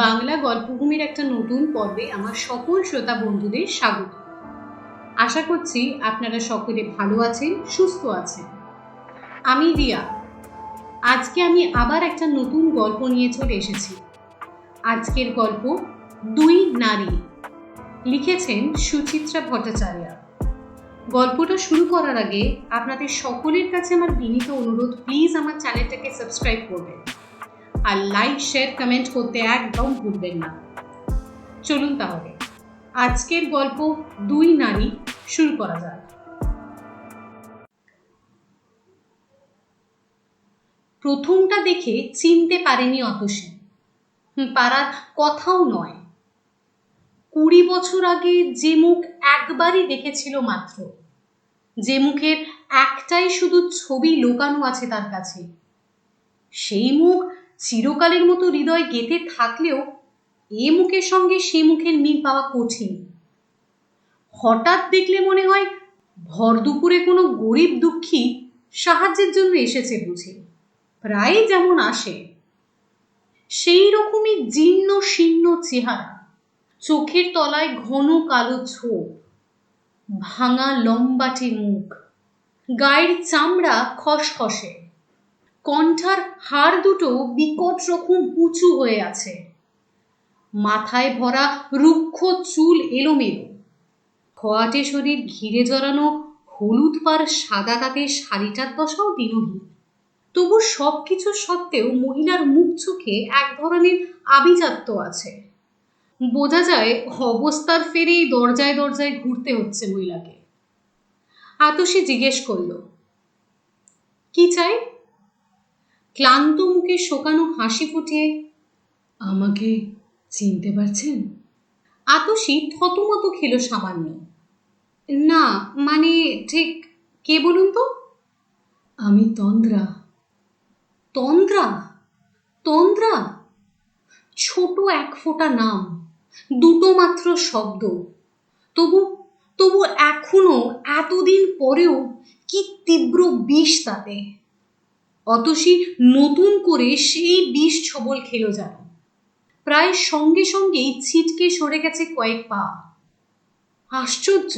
বাংলা গল্পভূমির একটা নতুন পর্বে আমার সকল শ্রোতা বন্ধুদের স্বাগত। আশা করছি আপনারা সকলে ভালো আছেন, সুস্থ আছেন। আমি রিয়া। আজকে আমি আবার একটা নতুন গল্প নিয়ে চলে এসেছি। আজকের গল্প দুই নারী, লিখেছেন সুচিত্রা ভট্টাচার্য। গল্পটা শুরু করার আগে আপনাদের সকলের কাছে আমার বিনীত অনুরোধ, প্লিজ আমার চ্যানেলটাকে সাবস্ক্রাইব করবেন আর লাইক, শেয়ার, কমেন্ট করতে একদম ভুলবেন না। চলুন তাহলে আজকের গল্প দুই নারী শুরু করা যাক। প্রথমটা দেখে চিনতে পারেনি অতসী। পাড়ার কথাও নয়। 20 বছর আগে যে মুখ একবারই দেখেছিল মাত্র, যে মুখের একটাই শুধু ছবি লোকানো আছে তার কাছে, সেই মুখ চিরকালের মতো হৃদয় গেঁথে থাকলেও এ মুখের সঙ্গে সে মুখের মিল পাওয়া কঠিন। হঠাৎ দেখলে মনে হয় ভর দুপুরে কোনো গরিব দুঃখী সাহায্যের জন্য এসেছে বুঝি, প্রায় যেমন আসে। সেই রকমই জীর্ণ শীর্ণ চেহারা, চোখের তলায় ঘন কালো ছোপ, ভাঙা লম্বাটে মুখ, গায়ের চামড়া খসখসে, কণ্ঠার হাড় দুটো বিকট রকম উঁচু হয়ে আছে, মাথায় ভরা রুক্ষ চুল এলোমেলো, খোয়াটে শরীর ঘিরে জড়ানো হলুদ পাড় সাদা তাঁতের শাড়িটার দশাও দিনহীন। তবু সব কিছু সত্ত্বেও মহিলার মুখ চোখে এক ধরনের আভিজাত্য আছে। বোঝা যায় অবস্থার ফেরেই দরজায় দরজায় ঘুরতে হচ্ছে মহিলাকে। আতসী জিজ্ঞেস করল, কি চাই? ক্লান্ত মুখে শোকানো হাসি ফুটিয়ে, আমাকে চিনতে পারছেন? আতসী থতমত খেল সামান্য। না, মানে ঠিক কে বলুন তো? আমি তন্দ্রা। তন্দ্রা? তন্দ্রা? ছোট এক ফোঁটা নাম, দুটো মাত্র শব্দ, তবু তবু এখনো এতদিন পরেও কি তীব্র বিষ তাতে। অতসী নতুন করে সেই বিষ ছবল খেল যেন। প্রায় সঙ্গে সঙ্গেই ছিটকে সরে গেছে কয়েক পা। আশ্চর্য,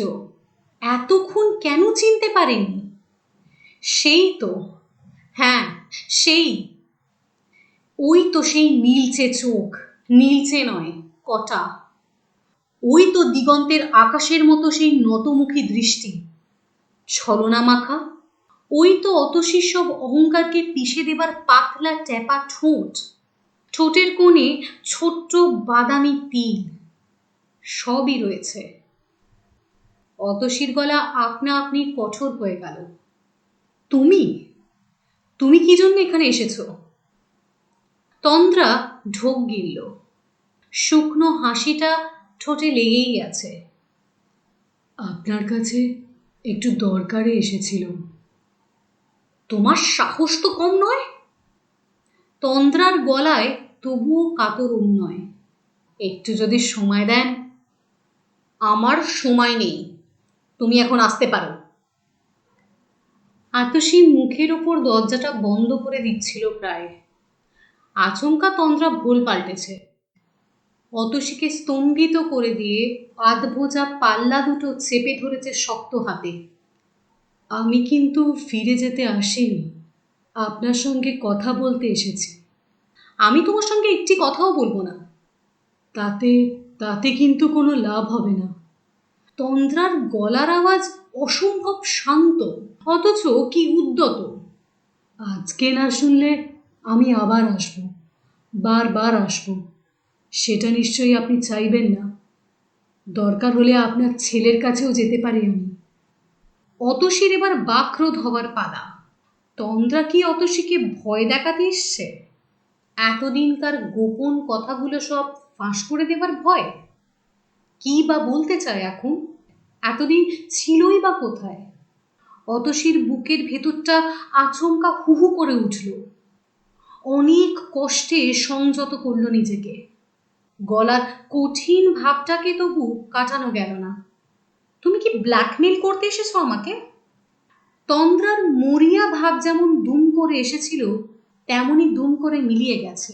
এতক্ষণ কেন চিনতে পারেনি? সেই তো, হ্যাঁ সেই, ওই তো সেই নীলচে চোখ, নীলচে নয় কটা, ওই তো দিগন্তের আকাশের মতো সেই নতমুখী দৃষ্টি, ছলনা মাখা, ওই তো অতসীর সব অহংকারকে পিষে দেবার পাতলা ট্যাপা ঠোঁট, ঠোঁটের কোণে ছোট্ট বাদামি তিল, সবই রয়েছে। অতসীর গলা আপনা আপনি কঠোর হয়ে গেল। তুমি তুমি কি জন্য এখানে এসেছো? তন্দ্রা ঢোক গিলল, শুকনো হাসিটা ঠোঁটে লেগেই আছে। আপনার কাছে একটু দরকারে এসেছিলাম। তোমার সাহস তো কম নয়। তন্দ্রার গলায় তবুও কাতর অনুনয়। একটু যদি সময় দেন। আমার সময় নেই, তুমি এখন আসতে পারো। আতসী মুখের ওপর দরজাটা বন্ধ করে দিচ্ছিল প্রায়। আচমকা তন্দ্রা ভুল পাল্টেছে। অতসীকে স্তম্ভিত করে দিয়ে আধভোজা পাল্লা দুটো চেপে ধরেছে শক্ত হাতে। আমি কিন্তু ফিরে যেতে আসিনি, আপনার সঙ্গে কথা বলতে এসেছি। আমি তোমার সঙ্গে একটি কথাও বলবো না। তাতে তাতে কিন্তু কোনো লাভ হবে না। তন্দ্রার গলার আওয়াজ অসম্ভব শান্ত, অথচ কি উদ্যত। আজকে না শুনলে আমি আবার আসব, বারবার আসব। সেটা নিশ্চয়ই আপনি চাইবেন না। দরকার হলে আপনার ছেলের কাছেও যেতে পারি আমি। অতসীর এবার বাকরোধ হবার পালা। তন্দ্রা কি অতসীকে ভয় দেখাতে এসছে? এতদিনকার গোপন কথাগুলো সব ফাঁস করে দেবার ভয়? কি বা বলতে চায় এখন? এতদিন ছিলই বা কোথায়? অতসীর বুকের ভেতরটা আচমকা হুহু করে উঠল। অনেক কষ্টে সংযত করল নিজেকে। গলার কঠিন ভাবটাকে তবু কাটানো গেল না। তুমি কি ব্ল্যাকমেল করতে এসেছো আমাকে? তন্দ্রার মরিয়া ভাব যেমন দুম করে এসেছিল, তেমনই দুম করে মিলিয়ে গেছে।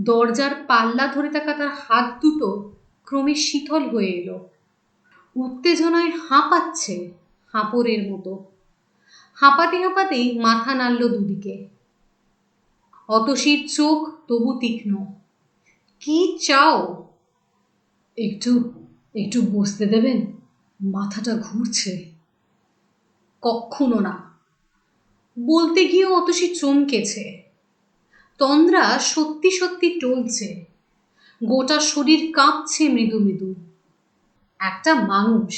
দরজার পাল্লা ধরে থাকা তার হাত দুটো ক্রমে শীতল হয়ে এলো। উত্তেজনায় হাঁপাচ্ছে, হাঁপড়ের মতো। হাঁপাতে হাঁপাতেই মাথা নাড়ল দুদিকে। অতসীর চোখ তবু তীক্ষ্ণ। কি চাও? একটু একটু বসতে দেবেন, মাথাটা ঘুরছে। কক্ষনো না। বলতে গিয়েও অতসী চমকেছে। তন্দ্রা সত্যি সত্যি টলছে, গোটা শরীর কাঁপছে মৃদু মৃদু। একটা মানুষ,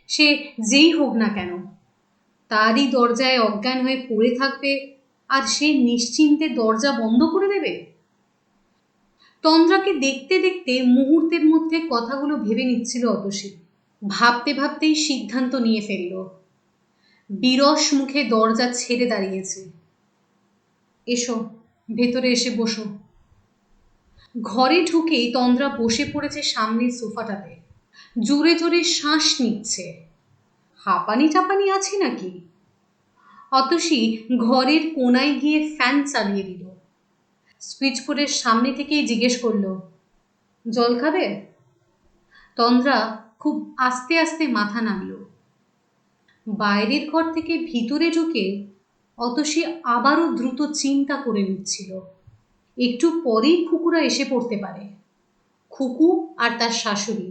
সে যেই হোক না কেন, তারই দরজায় অজ্ঞান হয়ে পড়ে থাকবে আর সে নিশ্চিন্তে দরজা বন্ধ করে দেবে? তন্দ্রাকে দেখতে দেখতে মুহূর্তের মধ্যে কথাগুলো ভেবে নিচ্ছিল অতসী। ভাবতে ভাবতেই সিদ্ধান্ত নিয়ে ফেলল। বিরস মুখে দরজা ছেড়ে দাঁড়িয়েছে। এসো, ভেতরে এসে বসো। ঘরে ঢুকেই তন্দ্রা বসে পড়েছে সামনের সোফাটাতে। জোরে জোরে শ্বাস নিচ্ছে। হাঁপানি টাপানি আছে নাকি? অতসী ঘরের কোনায় গিয়ে ফ্যান চালিয়ে দিল। সুইচ বোর্ডের সামনে থেকেই জিজ্ঞেস করলো, জল খাবে? তন্দ্রা খুব আস্তে আস্তে মাথা নাড়ল। বাইরের ঘর থেকে ভিতরে ঢুকে অতসী আবারও দ্রুত চিন্তা করে নিচ্ছিল। একটু পরেই খুকুরা এসে পড়তে পারে। খুকু আর তার শাশুড়ি,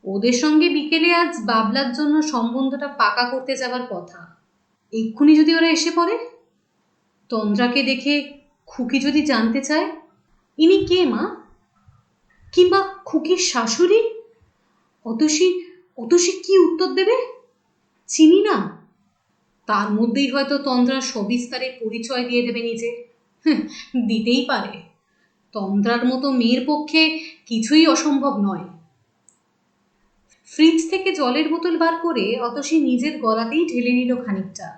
ওদের সঙ্গে বিকেলে আজ বাবলার জন্য সম্বন্ধটা পাকা করতে যাবার কথা। এক্ষুনি যদি ওরা এসে পড়ে, তন্দ্রাকে দেখে খুকি যদি জানতে চায় ইনি কে মা, কিংবা খুকির শাশুড়ি, অতসী অতসী কি উত্তর দেবে? চিনি না। তার মধ্যেই হয়তো তন্দ্রা সবিস্তারে পরিচয় দিয়ে দেবে নিজে। দিতেই পারে। তন্দ্রার মতো মেয়ের পক্ষে কিছুই অসম্ভব নয়। ফ্রিজ থেকে জলের বোতল বার করে অতসী নিজের গলাতেই ঢেলে নিল খানিকটা।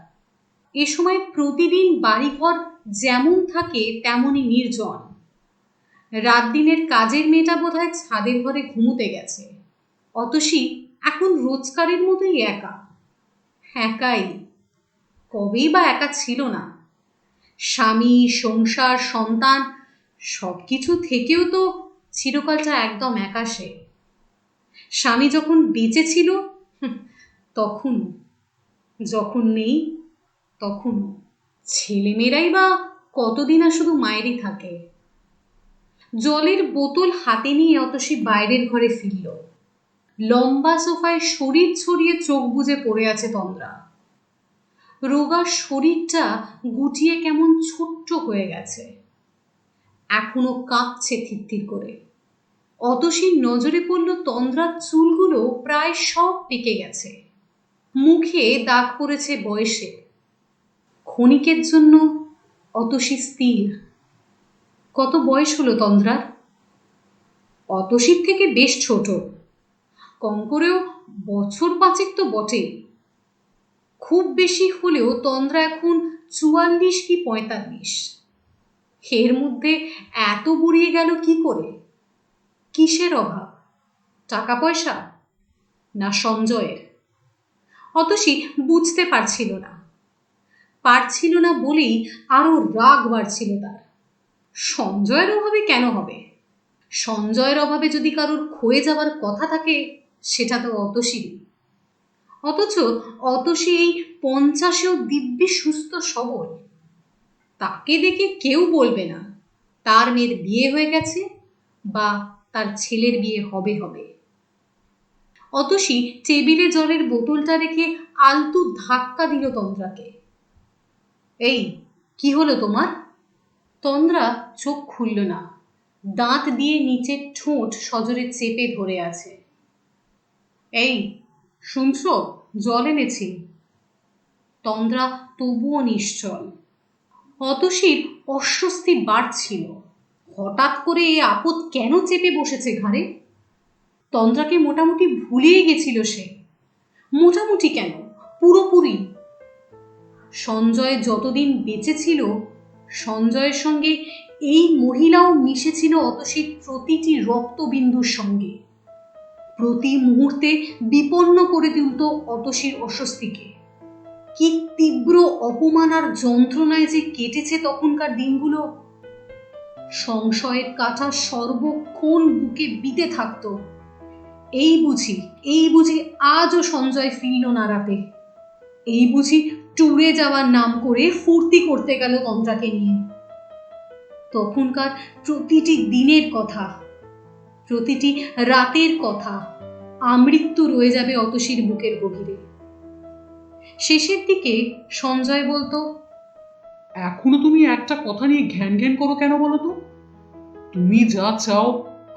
এ সময় প্রতিদিন বাড়িঘর যেমন থাকে তেমনই নির্জন। রাত দিনের কাজের মেয়েটা বোধহয় ছাদের ঘরে ঘুমোতে গেছে। অতসী এখন রোজকারের মতোই একা। একাই, কবেই বা একা ছিল না। স্বামী, সংসার, সন্তান সবকিছু থেকেও তো চিরকালটা একদম একা সে। স্বামী যখন বেঁচে ছিল তখনও, যখন নেই তখনও। ছেলেমেয়েরাই বা কতদিন আর শুধু মায়েরই থাকে। জলের বোতল হাতে নিয়ে অতসী বাইরের ঘরে ফিরল। লম্বা সোফায় শরীর ছড়িয়ে চোখ বুজে পড়ে আছে তন্দ্রা। রোগা শরীরটা গুটিয়ে কেমন ছোট্ট হয়ে গেছে, এখনো কাঁপছে থিরথির করে। অতসীর নজরে পড়ল তন্দ্রার চুলগুলো প্রায় সব পেকে গেছে। মুখে দাগ পড়েছে বয়সে। ক্ষণিকের জন্য অতসী স্থির। কত বয়স হলো তন্দ্রার? অতসীর থেকে বেশ ছোট, কম করেও বছর পাঁচেক তো বটেই। খুব বেশি হলেও তন্দ্রা এখন 44 কি 45। এর মধ্যে এত বুড়িয়ে গেল কি করে? কিসের অভাব? টাকা পয়সা না সঞ্জয়ের? অতসী বুঝতে পারছিল না। পারছিল না বলেই আরো রাগ বাড়ছিল তার। সঞ্জয়ের অভাবে কেন হবে? সঞ্জয়ের অভাবে যদি কারোর ক্ষয়ে যাবার কথা থাকে সেটা তো অতসীরই। অথচ অতসী এই 50-এও দিব্যি সুস্থ সবল। তাকে দেখে কেউ বলবে না তার মেয়ের বিয়ে হয়ে গেছে বা তার ছেলের বিয়ে হবে হবে। অতসী টেবিলে জলের বোতলটা রেখে আলতু ধাক্কা দিল তন্দ্রাকে। এই, কি হলো তোমার? তন্দ্রা চোখ খুলল না। দাঁত দিয়ে নিচের ঠোঁট সজোরে চেপে ধরে আছে। এই শুনছো, জল এনেছি। তন্দ্রা তবুও নিশ্চল। অতসীর অস্বস্তি বাড়ছিল। হঠাৎ করে এ আপদ কেন চেপে বসেছে ঘাড়ে? তন্দ্রাকে মোটামুটি ভুলিয়ে গেছিল সে। মোটামুটি কেন, পুরোপুরি। সঞ্জয় যতদিন বেঁচে ছিল, সঞ্জয়ের সঙ্গে এই মহিলাও মিশেছিল অতসীর প্রতিটি রক্তবিন্দুর সঙ্গে। প্রতি মুহূর্তে বিপন্ন করে তুলত অতসীর অস্বস্তিকে। কি তীব্র অপমান আর যন্ত্রণায় যে কেটেছে তখনকার দিনগুলো। সংশয়ের কাঁটা সর্বক্ষণ বুকে বিঁধে থাকত। এই বুঝি আজও সঞ্জয় ফিরল না রাতে। এই বুঝি ট্যুরে যাওয়ার নাম করে ফুর্তি করতে গেল তন্দ্রাকে নিয়ে। তখনকার প্রতিটি দিনের কথা, প্রতিটি রাতের কথা আমৃত্যু রয়ে যাবে অতসীর বুকের গভীরে। শেষের দিকে সঞ্জয় বলতো, এখনো তুমি একটা কথা নিয়ে ঘ্যান ঘ্যান করো কেন বলো তো? তুমি যা চাও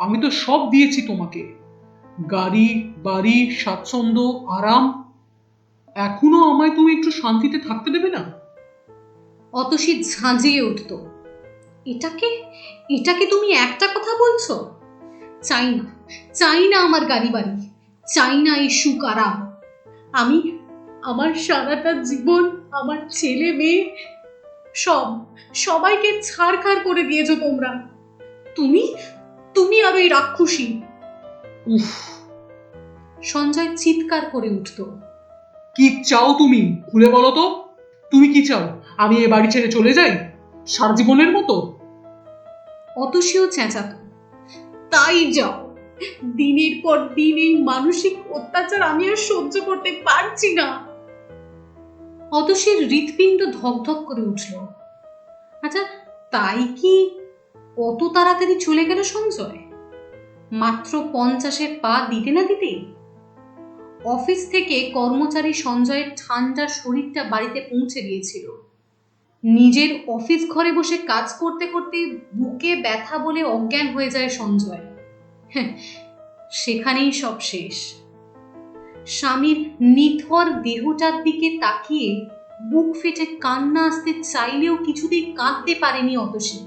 আমি তো সব দিয়েছি তোমাকে, গাড়ি, বাড়ি, স্বাচ্ছন্দ্য, আরাম। এখনো আমায় তুমি একটু শান্তিতে থাকতে দেবে না? অতসী ঝাঁঝিয়ে উঠত, এটাকে তুমি একটা কথা বলছো? চাই না আমার গাড়ি বাড়ি, চাই না এই সুখ আরাম। আমার সারাটা জীবন, আমার ছেলে মেয়ে সবাইকে ছাড়খাড় করে দিয়েছো তোমরা। তুমি আর ওই রাক্ষসী। উফ! সঞ্জয় চিৎকার করে উঠত। কি চাও তুমি? খুলে বলো তো, তুমি কি চাও? আমি এ বাড়ি ছেড়ে চলে যাই সারা জীবনের মতো? অতসীও চেঁচাত, তাই যাও। দিনের পর দিন এই মানসিক অত্যাচার আমি আর সহ্য করতে পারছি না। অতসীর হৃৎপিণ্ড ধকধক করে উঠল। আচ্ছা, তাই কি অত তাড়াতাড়ি চলে গেল সঞ্জয়? মাত্র 50-এর পা দিতে না দিতেই অফিস থেকে কর্মচারী সঞ্জয়ের ঠান্ডা শরীরটা বাড়িতে পৌঁছে দিয়েছিল। নিজের অফিস ঘরে বসে কাজ করতে করতে বুকে ব্যথা বলে অজ্ঞান হয়ে যায় সঞ্জয়। সেখানেই সব শেষ। স্বামীর নিথর দেহটার দিকে তাকিয়ে বুক ফেটে কান্না আসতে চাইলেও কিছুতেই কাঁদতে পারেনি অতসী।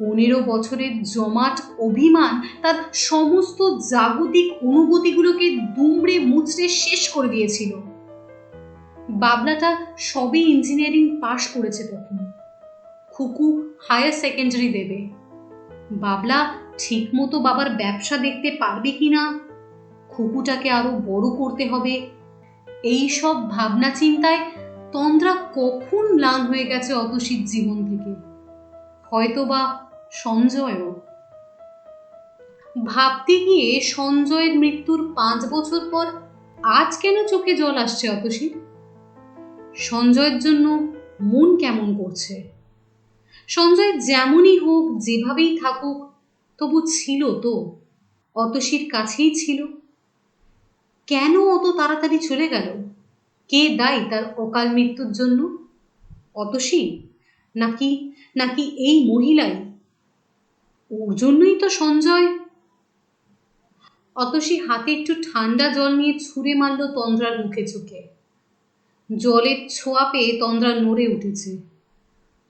15 বছরের জমাট অভিমান তার সমস্ত জাগতিক অনুভূতিগুলোকে দুমড়ে মুচড়ে শেষ করে দিয়েছিল। বাবলাটা সবে ইঞ্জিনিয়ারিং পাশ করেছে তখন। খুকু হায়ার সেকেন্ডারি দেবে। বাবলা ঠিকমতো বাবার ব্যবসা দেখতে পারবে কিনা, খুকুটাকে আরো বড় করতে হবে, এই সব ভাবনা চিন্তায় তন্দ্রা কখন ম্লান হয়ে গেছে অতসীর জীবন থেকে। হয়তোবা সঞ্জয়ও। ভাবতে গিয়ে সঞ্জয়ের মৃত্যুর 5 বছর পর আজ কেন চোখে জল আসছে অতসীর? সঞ্জয়ের জন্য মন কেমন করছে। সঞ্জয় যেমনই হোক, যেভাবেই থাকুক, তবু ছিল তো, অতসীর কাছেই ছিল। কেন অত তাড়াতাড়ি চলে গেল? কে দায়ী তার অকাল মৃত্যুর জন্য? অতসী নাকি এই মহিলাই? ওর জন্যই তো সঞ্জয়। অতসী হাতে একটু ঠান্ডা জল নিয়ে ছুঁড়ে মারল তন্দ্রার মুখে চোখে। জলের ছোঁয়া পেয়ে তন্দ্রা নড়ে উঠেছে,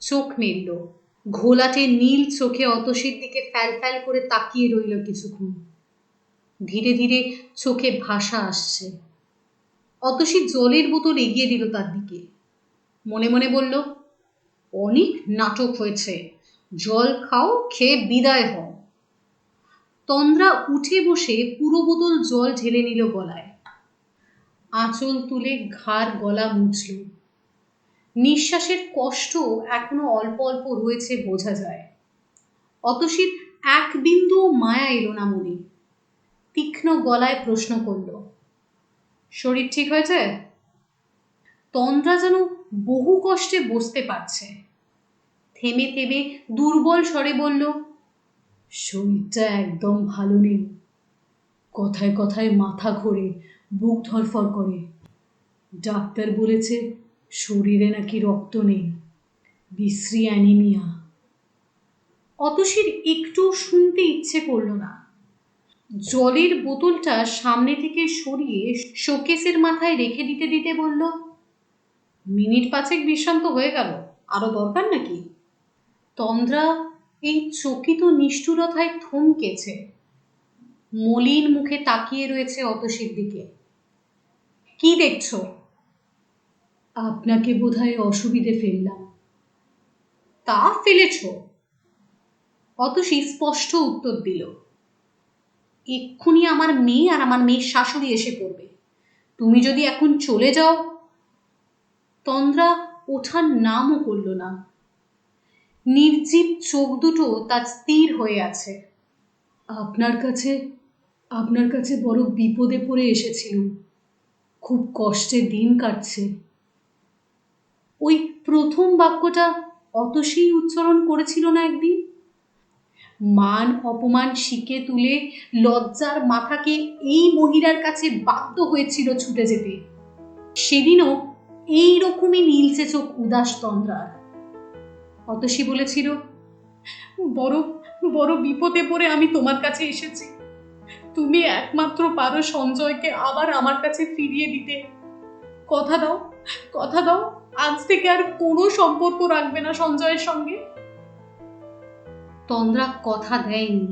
চোখ মেলল। ঘোলাটে নীল চোখে অতসীর দিকে ফ্যাল ফ্যাল করে তাকিয়ে রইল কিছুক্ষণ। ধীরে ধীরে চোখে ভাষা আসছে। অতসী জলের বোতল এগিয়ে দিল তার দিকে। মনে মনে বলল, অনেক নাটক হয়েছে, জল খাও, খেয়ে বিদায় হও। তন্দ্রা উঠে বসে পুরো বোতল জল ঢেলে নিল গলায়। আঁচল তুলে ঘাড় গলা মুছল। নিঃশ্বাসের কষ্ট এখনো অল্প অল্প রয়েছে বোঝা যায়। অতসীর এক বিন্দু মায়া এলো না মনে। তীক্ষ্ণ গলায় প্রশ্ন করল, শরীর ঠিক হয়েছে? তন্দ্রা যেন বহু কষ্টে বসতে পারছে। থেমে থেমে দুর্বল স্বরে বলল, শরীরটা একদম ভালো নেই। কথায় কথায় মাথা ঘোরে, বুক ধরফর করে। ডাক্তার বলেছে শরীরে নাকি রক্ত নেই, বিশ্রী অ্যানিমিয়া। অতসীর একটু শুনতে ইচ্ছে করল না। জলের বোতলটা সামনে থেকে সরিয়ে শোকেসের মাথায় রেখে দিতে দিতে বলল, মিনিট 5 বিশ্রান্ত হয়ে গেল, আরো দরকার নাকি? তন্দ্রা এই চকিত নিষ্ঠুরতায় থমকেছে। মলিন মুখে তাকিয়ে রয়েছে অতসীর দিকে। কি দেখছো? আপনাকে বোধহয় অসুবিধে ফেললাম। তা ফেলেছ? অতসী স্পষ্ট উত্তর দিল, এক্ষুনি আমার মেয়ে আর আমার মেয়ের শাশুড়ি এসে পড়বে। তুমি যদি এখন চলে যাও। তন্দ্রা ওঠার নামও করল না। নির্জীব চোখ দুটো তার স্থির হয়ে আছে। আপনার কাছে আপনার কাছে বড় বিপদে পড়ে এসেছিলুম, খুব কষ্টে দিন কাটছে। ওই প্রথম বাক্যটা অতসীই উচ্চারণ করেছিল না একদিন? মান অপমান শিকে তুলে লজ্জার মাথাকে এই মহিলার কাছে বাধ্য হয়েছিল ছুটে যেতে। সেদিনও এই রকমই নীলচে চোখ উদাস তন্দ্রার। অতসী বলেছিল, বড় বড় বিপদে পড়ে আমি তোমার কাছে এসেছি। তুমি একমাত্র পারো সঞ্জয়কে আবার আমার কাছে ফিরিয়ে দিতে। কথা দাও, কথা দাও, আজ থেকে আর কোনো সম্পর্ক রাখবে না সঞ্জয়ের সঙ্গে। তন্দ্রা কথা দেয়নি।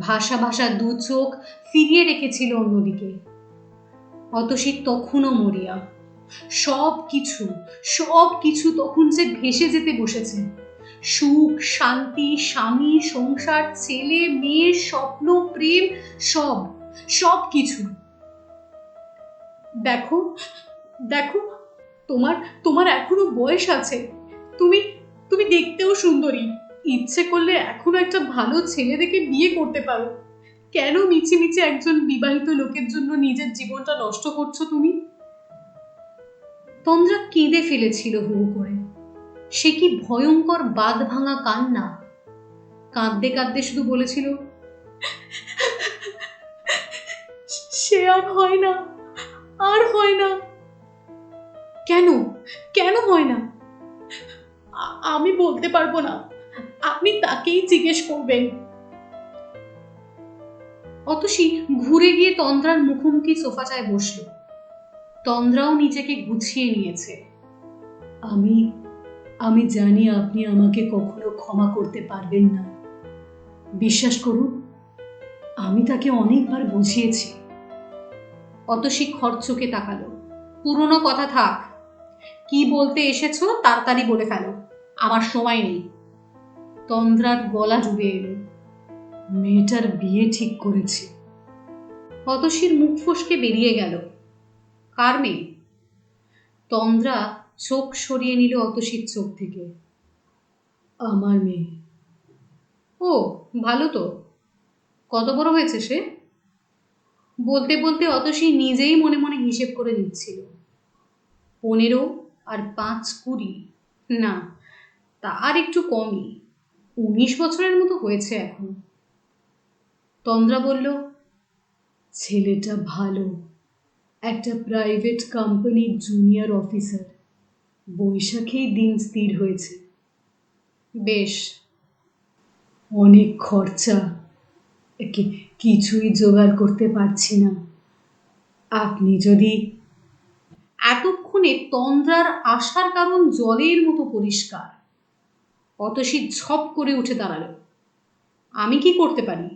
ভাষা ভাষা দু চোখ ফিরিয়ে রেখেছিল অন্যদিকে। অতসী তখনও মরিয়া। সব কিছু তখন যে ভেসে যেতে বসেছে। সুখ, শান্তি, স্বামী, সংসার, ছেলে, মেয়ে, স্বপ্ন, প্রেম, সব কিছু। দেখো দেখো, তোমার এখনো বয়স আছে। তুমি দেখতেও সুন্দরী। ইচ্ছে করলে এখনো একটা ভালো ছেলে দেখে বিয়ে করতে পারো। কেন মিছিমিছি একজন বিবাহিত লোকের জন্য নিজের জীবনটা নষ্ট করছো তুমি? তন্দ্রা কেঁদে ফেলেছিল হু হু করে। সে কি ভয়ঙ্কর বাঁধ ভাঙা কান্না! কাঁদতে কাঁদতে শুধু বলেছিল, সে আর হয় না, আর হয় না। কেন কেন হয় না? আমি বলতে পারবো না, আপনি তাকেই জিজ্ঞেস করবেন। অতসী ঘুরে গিয়ে তন্দ্রার মুখোমুখি সোফাটায় বসল। তন্দ্রাও নিজেকে গুছিয়ে নিয়েছে। আমি জানি আপনি আমাকে কখনো ক্ষমা করতে পারবেন না। বিশ্বাস করুন, আমি তাকে অনেকবার বুঝিয়েছি। অতসী খরচোকে তাকালো। পুরনো কথা থাক, কি বলতে এসেছো তাড়াতাড়ি বলে ফেলো, আমার সময় নেই। তন্দ্রার গলা ডুবে এলো। মেয়েটার বিয়ে ঠিক করেছি। অতসীর মুখ ফসকে বেরিয়ে গেল, কার মেয়ে? তন্দ্রা চোখ সরিয়ে নিল অতসীর চোখ থেকে। আমার মেয়ে। ও, ভালো তো। কত বড় হয়েছে সে? বলতে বলতে অতসী নিজেই মনে মনে হিসেব করে নিচ্ছিল। 15 আর 5 20, না, তার একটু কমই, 19 বছরের মতো হয়েছে এখন। তন্দ্রা বলল, ছেলেটা ভালো, একটা প্রাইভেট কোম্পানির জুনিয়র অফিসার। বৈশাখেই দিন স্থির হয়েছে। বেশ। অনেক খরচা, কিছুই জোগাড় করতে পারছি না। আপনি যদি... এতক্ষণে তন্দ্রার আসার কারণ জলের মতো পরিষ্কার। অতসী ঝপ করে উঠে দাঁড়ালো। আমি কি করতে পারি?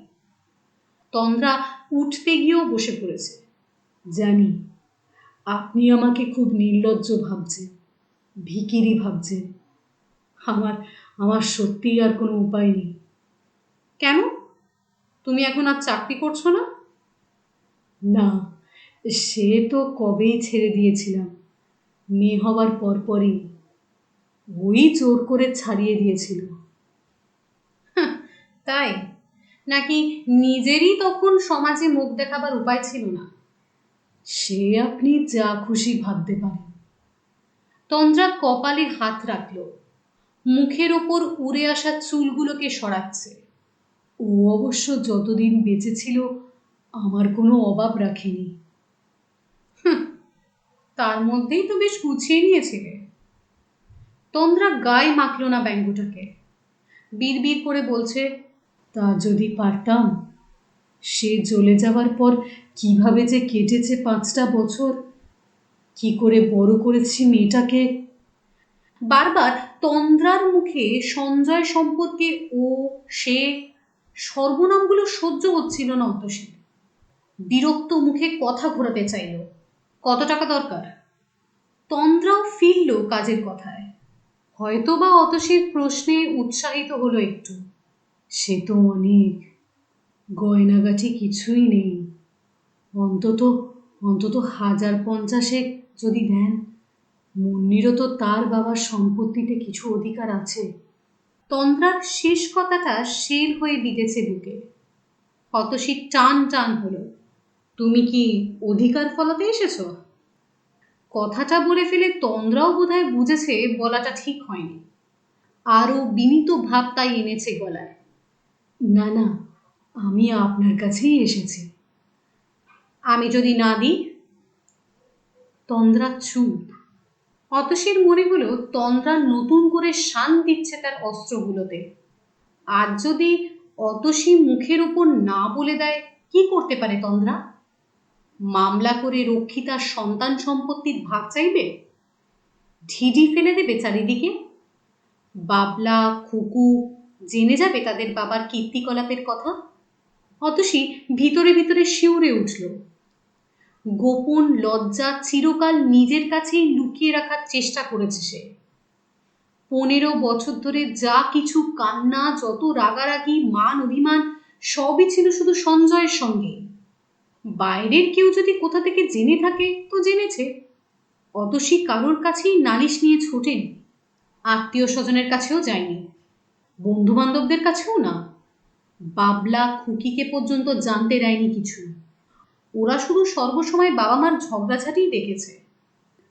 তন্দ্রা উঠতে গিয়েও বসে পড়েছে। জানি আপনি আমাকে খুব নির্লজ্জ ভাবছেন, ভিখিরি ভাবছেন। আমার সত্যিই আর কোনো উপায় নেই। কেন? তুমি এখন আর চাকরি করছো না? না, সে তো কবেই ছেড়ে দিয়েছিলাম। মেয়ে হবার পরপরই ওই জোর করে ছাড়িয়ে দিয়েছিল। তাই নাকি নিজেরই তখন সমাজে মুখ দেখাবার উপায় ছিল না? সে আপনি যা খুশি ভাবতে পারেন। তন্দ্রা কপালে হাত রাখল, মুখের ওপর উড়ে আসা চুলগুলোকে সরাচ্ছে। ও অবশ্য যতদিন বেঁচে ছিল আমার কোনো অভাব রাখেনি। তার মধ্যেই তো বেশ গুছিয়ে নিয়েছিলে। তন্দ্রা গায়ে মাখল না ব্যঙ্গটাকে। বিড়বিড় করে বলছে, তা যদি পারতাম। সে চলে যাওয়ার পর কিভাবে যে কেটেছে 5টা বছর, কি করে বড় করেছি মেয়েটাকে। বারবার তন্দ্রার মুখে সঞ্জয় সম্পর্কে ও সে সর্বনামগুলো সহ্য হচ্ছিল না অতসীর। বিরক্ত মুখে কথা ঘোরাতে চাইল। কত টাকা দরকার? তন্দ্রাও ফিরল কাজের কথায়। হয়তো বা অতসীর প্রশ্নে উৎসাহিত হলো একটু। সে তো অনেক, গয়নাগাঠি কিছুই নেই। অন্তত 1050 যদি দেন। মুন্নিরও তো তার বাবার সম্পত্তিতে কিছু অধিকার আছে। তন্দ্রার শেষ কথাটা শেল হয়ে বিঁধেছে বুকে। অতসী টান টান হলো, তুমি কি অধিকার ফলাতে এসেছো? কথাটা বলে ফেলে তন্দ্রাও বোধহয় বুঝেছে বলাটা ঠিক হয়নি। আরও বিনীত ভাব তাই এনেছে গলায়। না না, আমি আপনার কাছেই এসেছি। আমি যদি না দিই? তন্দ্রা চুপ। অতসীর মনে হলো তন্দ্রা নতুন করে শান দিচ্ছে তার অস্ত্রগুলোতে। আর যদি অতসী মুখের উপর না বলে দেয়, কি করতে পারে তন্দ্রা? মামলা করে রক্ষিতার সন্তান সম্পত্তির ভাগ চাইবে? ঢিঢি ফেলে দেবে চারিদিকে? বাবলা খুকু জেনে যাবে তাদের বাবার কীর্তিকলাপের কথা। অতসী ভিতরে ভিতরে শিউরে উঠল। গোপন লজ্জা চিরকাল নিজের কাছেই লুকিয়ে রাখার চেষ্টা করেছে সে। 15 বছর ধরে যা কিছু কান্না, যত রাগারাগি, মান অভিমান, সবই ছিল শুধু সঞ্জয়ের সঙ্গে। বাইরের কেউ যদি কোথা থেকে জেনে থাকে তো জেনেছে। অতসী কারোর কাছেই নালিশ নিয়ে ছোটেনি, আত্মীয় স্বজনের কাছেও যায়নি, বন্ধু বান্ধবদের কাছেও না। বাবলা খুকিকে পর্যন্ত জানতে দেয়নি কিছু। ওরা শুধু সর্বসময় বাবা মার ঝগড়াঝাটিই দেখেছে,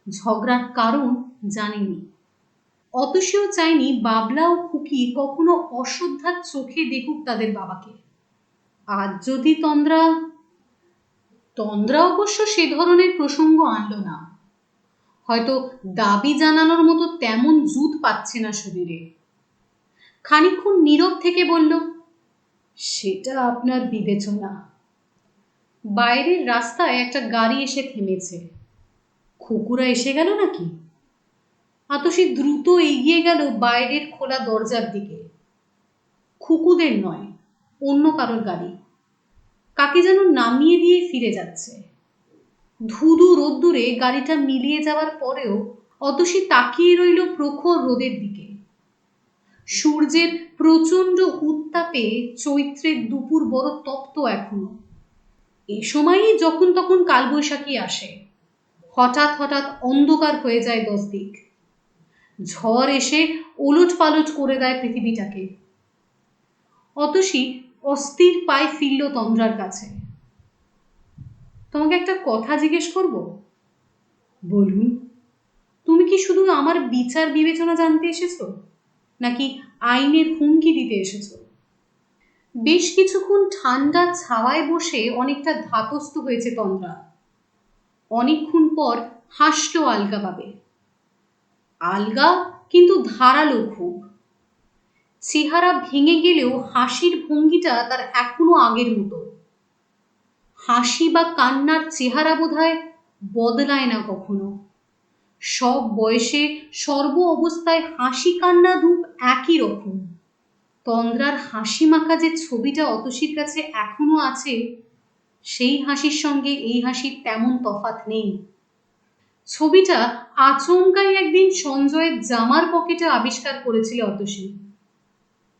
ঝগড়ার কারণ জানেনি। অতসীও চায়নি বাবলা ও খুকি কখনো অশ্রদ্ধার চোখে দেখুক তাদের বাবাকে। আজ যদি তন্দ্রা অবশ্য সে ধরনের প্রসঙ্গ আনলো না। হয়তো দাবি জানানোর মতো তেমন জুত পাচ্ছে না শরীরে। খানিকক্ষণ নীরব থেকে বলল, সেটা আপনার বিবেচনা। বাইরের রাস্তায় একটা গাড়ি এসে থেমেছে। খুকুরা এসে গেল নাকি? আতসী দ্রুত এগিয়ে গেল বাইরের খোলা দরজার দিকে। খুকুদের নয়, অন্য কারোর গাড়ি। কাকে যেন নামিয়ে দিয়ে ফিরে যাচ্ছে। ধুধু রোদ্দুরে গাড়িটা মিলিয়ে যাওয়ার পরেও অতসী তাকিয়ে রইল প্রখর রোদের দিকে। সূর্যের প্রচণ্ড উত্তাপে চৈত্রের দুপুর বড় তপ্ত এখনো। এ সময়ই যখন তখন কালবৈশাখী আসে। হঠাৎ হঠাৎ অন্ধকার হয়ে যায় 10 দিক। ঝড় এসে ওলট পালট করে দেয় পৃথিবীটাকে। অতসী অস্থির পায়ে ফিরল তন্দ্রার কাছে। তোমাকে একটা কথা জিজ্ঞেস করব? বলুন। তুমি কি শুধু আমার বিচার বিবেচনা জানতে এসেছো, নাকি আইনের হুমকি দিতে এসেছো? বেশ কিছুক্ষণ ঠান্ডা ছাওয়ায় বসে অনেকটা ধাতস্থ হয়েছে তন্দ্রা। অনেকক্ষণ পর হাসলো আলগা ভাবে। আলগা কিন্তু ধারালো খুব। চেহারা ভেঙে গেলেও হাসির ভঙ্গিটা তার এখনো আগের মতো। হাসি বা কান্নার চেহারা বোধহয় বদলায় না কখনো। সব বয়সে সর্ব অবস্থায় হাসি কান্নার রূপ একই রকম। তন্দ্রার হাসি মাখা যে ছবিটা অতসীর কাছে এখনো আছে, সেই হাসির সঙ্গে এই হাসির তেমন তফাৎ নেই। ছবিটা আচমকাই একদিন সঞ্জয়ের জামার পকেটে আবিষ্কার করেছিল অতসী।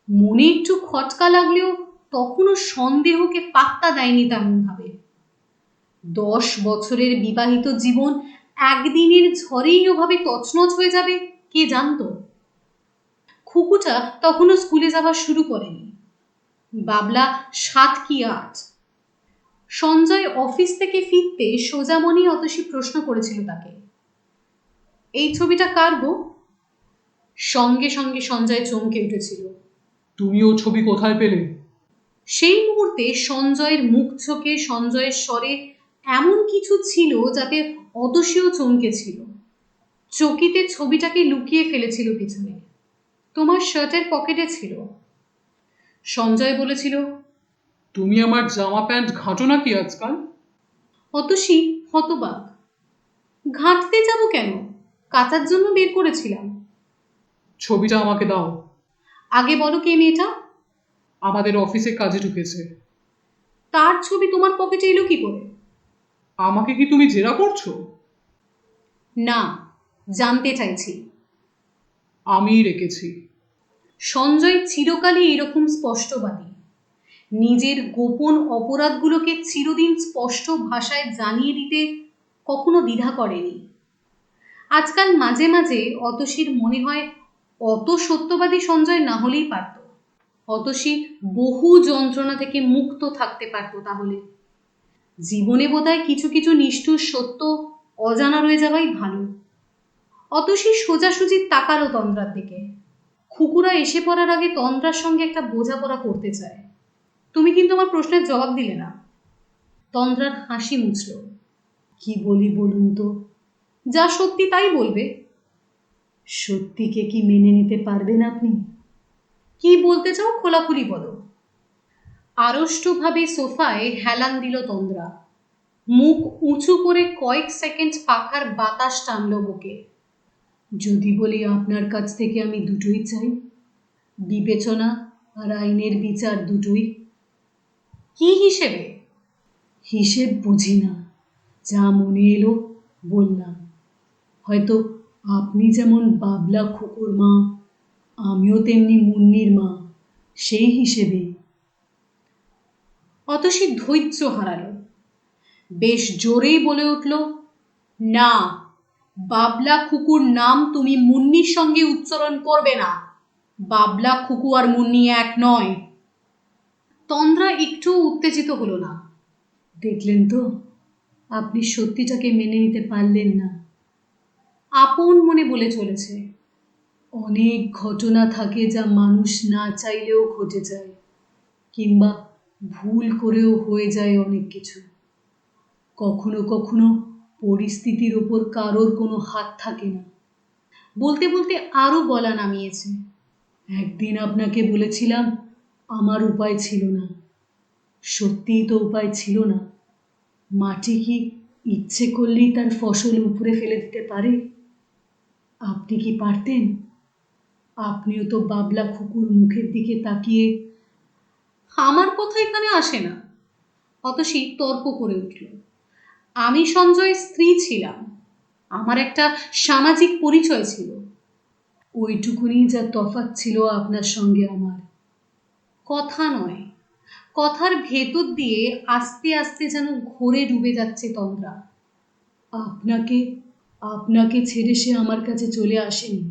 মনে একটু খটকা লাগলেও তখনও সন্দেহকে পাত্তা দেয়নি তেমন ভাবে। 10 বছরের বিবাহিত জীবন একদিনের ঝড়েই ওভাবে তছনছ হয়ে যাবে কে জানতো। খুকুটা তখনও স্কুলে যাওয়া শুরু করেনি। বাবলা 7 কি 8। সঞ্জয় অফিস থেকে ফিরতে সোজামণি অতসী প্রশ্ন করেছিল তাকে, এই ছবিটা কার গো? সঙ্গে সঙ্গে সঞ্জয় চমকে উঠেছিল। তুমি ও ছবি কোথায় পেলে? সেই মুহূর্তে সঞ্জয়ের মুখ চোখে, সঞ্জয়ের স্বরে এমন কিছু ছিল যাতে অতসীও চমকেছিল। চকিতে ছবিটাকে লুকিয়ে ফেলেছিল পিছনে। তোমার শার্টের পকেটে ছিল। সঞ্জয় বলেছিল, তুমি আমার জামা প্যান্ট ঘাঁটো নাকি আজকাল? অতসী হতবাক। ঘাঁটতে যাব কেন? কাচার জন্য বের করেছিলাম। ছবিটা আমাকে দাও। আগে বলো কে মেয়েটা? আমাদের অফিসে কাজে ঢুকেছে। তার ছবি তোমার পকেটে এলো কি করে? আমাকে কি তুমি জেরা করছো? না, জানতে চাইছি। আমিই রেখেছি। সঞ্জয় চিরকালই এরকম স্পষ্টবাদী। নিজের গোপন অপরাধগুলোকে চিরদিন স্পষ্ট ভাষায় জানিয়ে দিতে কখনো দ্বিধা করেনি। আজকাল মাঝে মাঝে অতসীর মনে হয় অত সত্যবাদী সঞ্জয় না হলেই পারত। অতসী বহু যন্ত্রণা থেকে মুক্ত থাকতে পারত তাহলে। জীবনে বোধহয় কিছু কিছু নিষ্ঠুর সত্য অজানা রয়ে যাওয়াই ভালো। অতসী সোজাসুজি তাকালো তন্দ্রার দিকে। খুকুরা এসে পড়ার আগে তন্দ্রার সঙ্গে একটা বোঝাপড়া করতে চায়। তুমি কিন্তু আমার প্রশ্নের জবাব দিলে না। তন্দ্রার হাসি মুছল। কি বলি বলুন তো? যা সত্যি তাই বলবে। সত্যিকে কি মেনে নিতে পারবেন আপনি? কি বলতে চাও খোলাখুলি বলো। আড়ষ্টভাবে সোফায় হেলান দিল তন্দ্রা। মুখ উঁচু করে কয়েক সেকেন্ড পাখার বাতাস টানল বুকে। যদি বলি আপনার কাছ থেকে আমি দুটোই চাই, বিবেচনা আর আইনের বিচার দুটোই। কি হিসেবে? হিসেব বুঝি না, যা মনে এলো বললাম। হয়তো আপনি যেমন বাবলা খুকুর মা, আমিও তেমনি মুন্নির মা, সেই হিসেবে। অতসী ধৈর্য হারালো। বেশ জোরেই বলে উঠল, না, বাবলা খুকুর নাম তুমি মুন্নির সঙ্গে উচ্চারণ করবে না। বাবলা খুকু আর মুন্নি এক নয়। তন্দ্রা একটু উত্তেজিত হলো না। দেখলেন তো, আপনি সত্যিটাকে মেনে নিতে পারলেন না। আপন মনে বলে চলেছে, অনেক ঘটনা থাকে যা মানুষ না চাইলেও ঘটে যায়, কিংবা ভুল করেও হয়ে যায় অনেক কিছু। কখনো কখনো পরিস্থিতির ওপর কারোর কোনো হাত থাকে না। বলতে বলতে আরো গলা নামিয়েছে। একদিন আপনাকে বলেছিলাম আমার উপায় ছিল না। সত্যিই তো উপায় ছিল না। মাটি কি ইচ্ছে করলেই তার ফসল উপড়ে ফেলে দিতে পারে? আপনি কি পারতেন? আপনিও তো বাবলা খুকুর মুখের দিকে তাকিয়ে। আমার কথা এখানে আসে না। অতসী তর্ক করে উঠল, আমি সঞ্জয়ের স্ত্রী ছিলাম। আমার একটা সামাজিক পরিচয় ছিল। ওইটুকুনি যা তফাৎ ছিল আপনার সঙ্গে আমার। কথা নয়, কথার ভেতর দিয়ে আস্তে আস্তে যেন ঘোরে ডুবে যাচ্ছে তন্দ্রা। আপনাকে আপনাকে ছেড়ে সে আমার কাছে চলে আসেনি,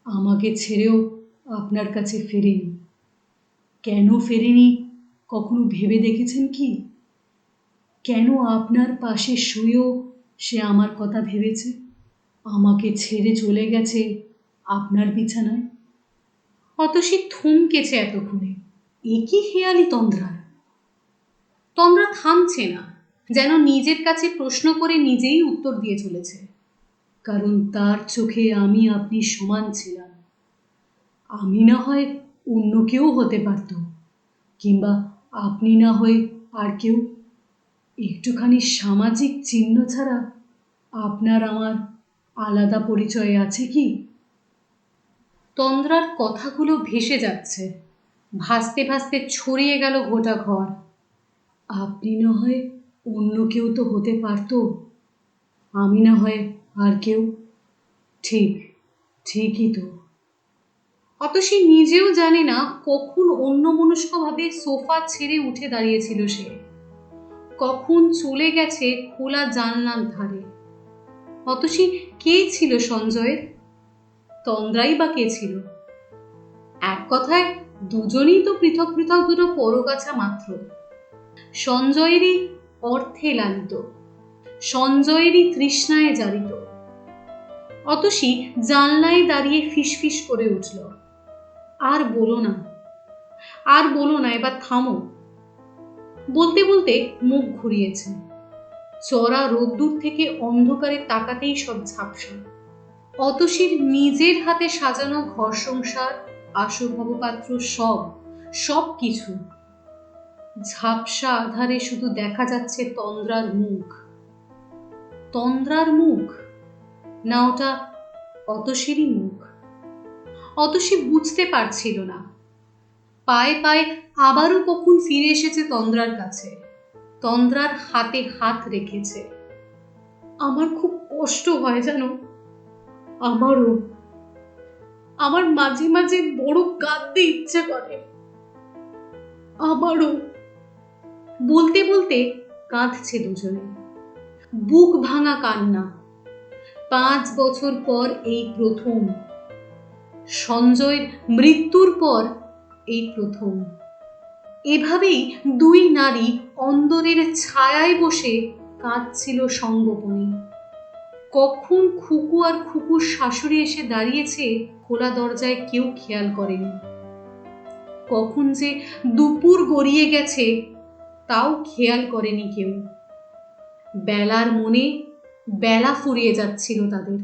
আমাকে ছেড়েও আপনার কাছে ফেরেনি। কেন ফেরেনি কখনো ভেবে দেখেছেন কি? কেন আপনার পাশে শুয়েও সে আমার কথা ভেবেছে? আমাকে ছেড়ে চলে গেছে আপনার বিছানায়। অতসী থমকেছে এতক্ষণে। এ কি হেয়ালি তন্দ্রার! তন্দ্রা থামছে না, যেন নিজের কাছে প্রশ্ন করে নিজেই উত্তর দিয়ে চলেছে। কারণ তার চোখে আমি আপনি সমান ছিলাম। আমি না হয় অন্য কেউ হতে পারত, কিংবা আপনি না হয়ে আর কেউ। একটুখানি সামাজিক চিহ্ন ছাড়া আপনার আমার আলাদা পরিচয় আছে কি? তন্দ্রার কথাগুলো ভেসে যাচ্ছে, ভাসতে ভাসতে ছড়িয়ে গেল গোটা ঘর। আপনি না হয় অন্য কেউ তো হতে পারত, আমি না হয় আর কেউ। ঠিক, ঠিকই তো। অতসী নিজেও জানে না কখন অন্যমনস্কভাবে সোফা ছেড়ে উঠে দাঁড়িয়েছিল সে, কখন চলে গেছে খোলা জানলার ধারে। অতসী কে ছিল সঞ্জয়ের? তন্দ্রাই বা কে ছিল? এক কথায় দুজনেই তো পৃথক পৃথক দুটো পরগাছা মাত্র। সঞ্জয়েরই অর্থে লালিত, সঞ্জয়েরই তৃষ্ণায় জারিত। অতসী জানলায় দাঁড়িয়ে ফিসফিস করে উঠল, আর বলো না, আর বলো না, এবার থামো। বলতে বলতে মুখ ঘুরিয়েছে। চড়া রোদ্দুর থেকে অন্ধকারে তাকাতেই সব ঝাপসা। অতসীর নিজের হাতে সাজানো ঘর সংসার, আসবাবপত্র, সব কিছু ঝাপসা আধারে শুধু দেখা যাচ্ছে তন্দ্রার মুখ। তন্দ্রার মুখ না ওটা অতসীরই মুখ? অতসী বুঝতে পারছিল না। পায়ে পায়ে আবারও কখন ফিরে এসেছে তন্দ্রার কাছে, তন্দ্রার হাতে হাত রেখেছে। আমার খুব কষ্ট হয় জানো, আমারও। আমার মাঝে মাঝে বড় কাঁদতে ইচ্ছে করে, আমারও। বলতে বলতে কাঁদছে দুজনে, বুক ভাঙা কান্না। 5 বছর পর এই প্রথম। সঞ্জয়ের মৃত্যুর পর এই প্রথম। এভাবেই দুই নারী অন্দরের ছায়ায় বসে কাঁদছিল সঙ্গোপনে। কখন খুকু আর খুকুর শাশুড়ি এসে দাঁড়িয়েছে খোলা দরজায় কেউ খেয়াল করেনি। কখন যে দুপুর গড়িয়ে গেছে তাও খেয়াল করেনি কেউ। বেলার মনে বেলা ফুরিয়ে যাচ্ছিল তাদের।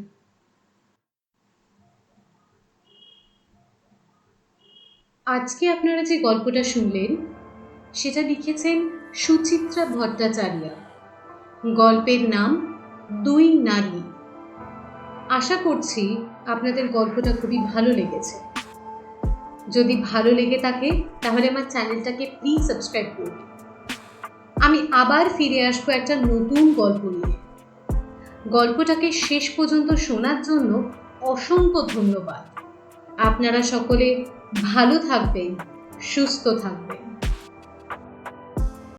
আজকে আপনারা যে গল্পটা শুনলেন সেটা লিখেছেন সুচিত্রা ভট্টাচার্য। গল্পের নাম দুই নারী। আশা করছি আপনাদের গল্পটা খুবই ভালো লেগেছে। যদি ভালো লেগে থাকে তাহলে আমার চ্যানেলটাকে প্লিজ সাবস্ক্রাইব করুন। আমি আবার ফিরে আসবো একটা নতুন গল্প নিয়ে। গল্পটাকে শেষ পর্যন্ত শোনার জন্য অসংখ্য ধন্যবাদ। আপনারা সকলে ভালো থাকবেন, সুস্থ থাকবেন।